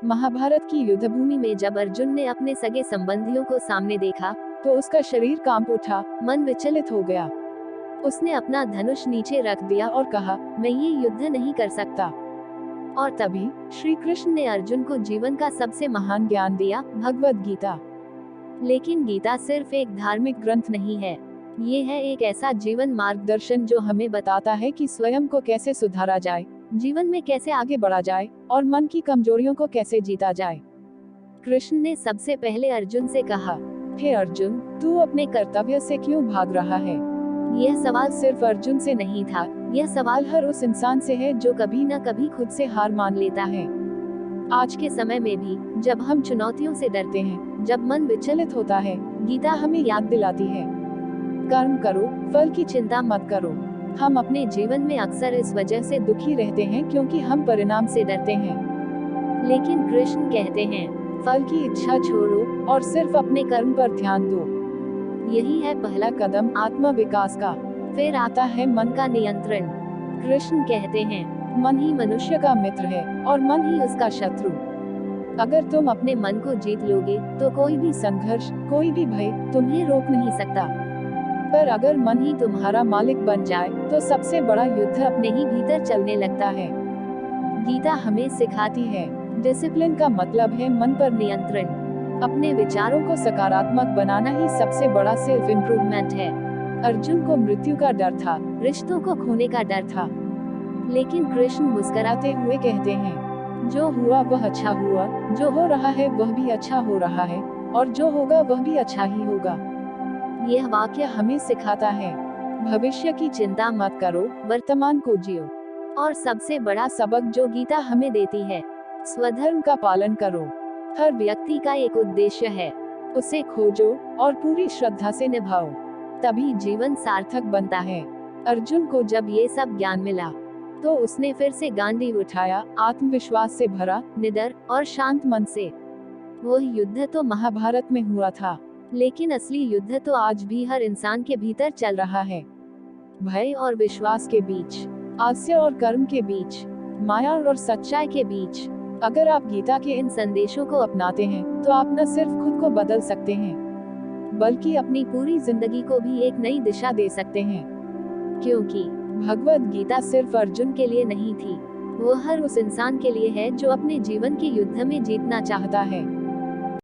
महाभारत की युद्ध भूमि में जब अर्जुन ने अपने सगे संबंधियों को सामने देखा, तो उसका शरीर कांप उठा, मन विचलित हो गया। उसने अपना धनुष नीचे रख दिया और कहा, मैं ये युद्ध नहीं कर सकता। और तभी श्री कृष्ण ने अर्जुन को जीवन का सबसे महान ज्ञान दिया, भगवद गीता। लेकिन गीता सिर्फ एक धार्मिक ग्रंथ नहीं है, ये है एक ऐसा जीवन मार्गदर्शन जो हमें बताता है कि स्वयं को कैसे सुधारा जाए, जीवन में कैसे आगे बढ़ा जाए और मन की कमजोरियों को कैसे जीता जाए। कृष्ण ने सबसे पहले अर्जुन से कहा, हे अर्जुन, तू अपने कर्तव्य से क्यों भाग रहा है? यह सवाल सिर्फ अर्जुन से नहीं था, यह सवाल हर उस इंसान से है जो कभी न कभी खुद से हार मान लेता है। आज के समय में भी जब हम चुनौतियों से डरते हैं, जब मन विचलित होता है, गीता हमें याद दिलाती है, कर्म करो, फल की चिंता मत करो। हम अपने जीवन में अक्सर इस वजह से दुखी रहते हैं क्योंकि हम परिणाम से डरते हैं। लेकिन कृष्ण कहते हैं, फल की इच्छा छोड़ो और सिर्फ अपने कर्म पर ध्यान दो। यही है पहला कदम आत्म विकास का। फिर आता है मन का नियंत्रण। कृष्ण कहते हैं, मन ही मनुष्य का मित्र है और मन ही उसका शत्रु। अगर तुम अपने मन को जीत लोगे तो कोई भी संघर्ष, कोई भी भय तुम्हें रोक नहीं सकता। पर अगर मन ही तुम्हारा मालिक बन जाए तो सबसे बड़ा युद्ध अपने ही भीतर चलने लगता है। गीता हमें सिखाती है, डिसिप्लिन का मतलब है मन पर नियंत्रण। अपने विचारों को सकारात्मक बनाना ही सबसे बड़ा सेल्फ इम्प्रूवमेंट है। अर्जुन को मृत्यु का डर था, रिश्तों को खोने का डर था, लेकिन कृष्ण मुस्कुराते हुए कहते हैं, जो हुआ वह अच्छा हुआ, जो हो रहा है वह भी अच्छा हो रहा है, और जो होगा वह भी अच्छा ही होगा। यह वाक्य हमें सिखाता है, भविष्य की चिंता मत करो, वर्तमान को जियो। और सबसे बड़ा सबक जो गीता हमें देती है, स्वधर्म का पालन करो। हर व्यक्ति का एक उद्देश्य है, उसे खोजो और पूरी श्रद्धा से निभाओ, तभी जीवन सार्थक बनता है। अर्जुन को जब ये सब ज्ञान मिला तो उसने फिर से गांडीव उठाया, आत्मविश्वास से भरा, निडर और शांत मन से। वह युद्ध तो महाभारत में हुआ था, लेकिन असली युद्ध तो आज भी हर इंसान के भीतर चल रहा है। भय और विश्वास के बीच, आस्य और कर्म के बीच, माया और सच्चाई के बीच। अगर आप गीता के इन संदेशों को अपनाते हैं तो आप न सिर्फ खुद को बदल सकते हैं, बल्कि अपनी पूरी जिंदगी को भी एक नई दिशा दे सकते हैं। क्योंकि भगवद गीता सिर्फ अर्जुन के लिए नहीं थी, वो हर उस इंसान के लिए है जो अपने जीवन के युद्ध में जीतना चाहता है।